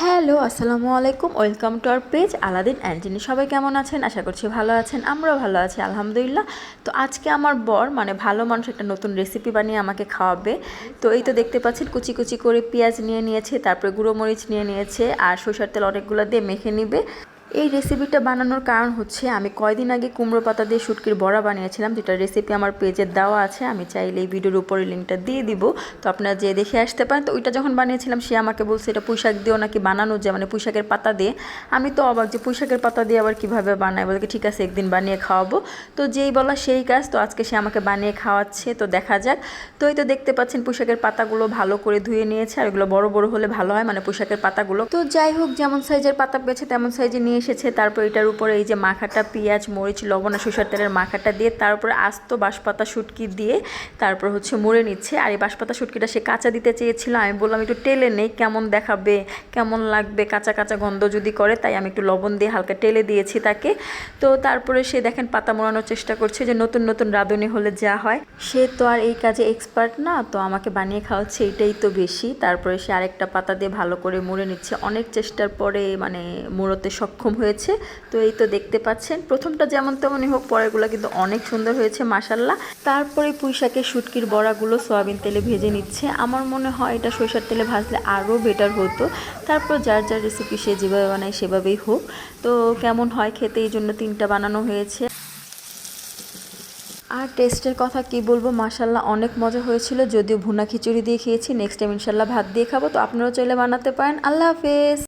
Hello, আসসালামু আলাইকুম। Welcome to our page Aladdin and Genie. সবাই কেমন আছেন? আশা করছি ভালো আছেন। আমরাও ভালো আছি আলহামদুলিল্লাহ। তো আজকে আমার বর মানে ভালো মানুষ একটা নতুন রেসিপি বানিয়ে আমাকে খাওয়াবে। তো এই তো দেখতে পাচ্ছেন কুচি কুচি করে পেঁয়াজ নিয়ে নিয়েছে, তারপরে গুঁড়ো মরিচ নিয়ে নিয়েছে আর সরষের তেল অনেকগুলো দিয়ে মেখে নিবে। এই রেসিপিটা বানানোর কারণ হচ্ছে আমি কয়দিন আগে কুমড়ো পাতা দিয়ে শুটকির বড়া বানিয়েছিলাম, যেটা রেসিপি আমার পেজে দেওয়া আছে। আমি চাইলে এই ভিডিওর উপরে লিঙ্কটা দিয়ে দিব, তো আপনারা যে দেখে আসতে পারেন। তো ওইটা যখন বানিয়েছিলাম সে আমাকে বলছে এটা পুঁইশাক দিয়েও নাকি বানানো যায়, মানে পুঁইশাকের পাতা দিয়ে। আমি তো অবাক যে পুঁইশাকের পাতা দিয়ে আবার কীভাবে বানায়। বলে ঠিক আছে একদিন বানিয়ে খাওয়াবো। তো যেই বলা সেই কাজ, তো আজকে সে আমাকে বানিয়ে খাওয়াচ্ছে, তো দেখা যাক। তো এই তো দেখতে পাচ্ছেন পুঁইশাকের পাতাগুলো ভালো করে ধুয়ে নিয়েছে, আর এগুলো বড় বড় হলে ভালো হয়, মানে পুঁইশাকের পাতাগুলো। তো যাই হোক, যেমন সাইজের পাতা পেয়েছে তেমন সাইজে নিয়ে এসেছে। তারপর এটার উপরে এই যে মাখাটা পেঁয়াজ মরিচ লবণ আর সরষের তেলের মাখাটা দিয়ে তারপরে আস্ত বাঁশপাতা শুটকি দিয়ে তারপর হচ্ছে মুড়ে নিচ্ছে। আর এই বাঁশপাতা শুটকিটা সে কাঁচা দিতে চেয়েছিল, আমি বললাম একটু টেলে নেই, কেমন দেখাবে কেমন লাগবে, কাঁচা কাঁচা গন্ধ যদি করে, তাই আমি একটু লবণ দিয়ে হালকা টেলে দিয়েছি তাকে। তো তারপরে সে দেখেন পাতা মোড়ানোর চেষ্টা করছে, যে নতুন নতুন রাঁধুনি হলে যা হয়। সে তো আর এই কাজে এক্সপার্ট না, তো আমাকে বানিয়ে খাওয়াচ্ছে, এটাই তো বেশি। তারপরে সে আরেকটা পাতা দিয়ে ভালো করে মুড়ে নিচ্ছে, অনেক চেষ্টার পরে মানে মুড়োতে সক্ষম হয়েছে। তো এই তো দেখতে পাচ্ছেন প্রথমটা যেমন তেমনই হোক, পরেরগুলো কিন্তু অনেক সুন্দর হয়েছে মাশাল্লাহ। তারপরে পুঁইশাকের শুটকির বড়াগুলো সয়াবিন তেলে ভেজে নিচ্ছে। আমার মনে হয় এটা সরিষার তেলে ভাজলে আরও বেটার হতো। তারপর যার যার রেসিপি সে যেভাবে বানায় সেভাবেই হোক। তো কেমন হয় খেতে, এই জন্য 3টা বানানো হয়েছে। আর টেস্টের কথা কি বলবো, মাশাল্লাহ অনেক মজা হয়েছিল। যদিও ভুনা খিচুড়ি দিয়ে খেয়েছি, নেক্সট টাইম ইনশাল্লাহ ভাত দিয়ে খাবো। তো আপনারাও চাইলে বানাতে পারেন। আল্লাহ হাফেজ।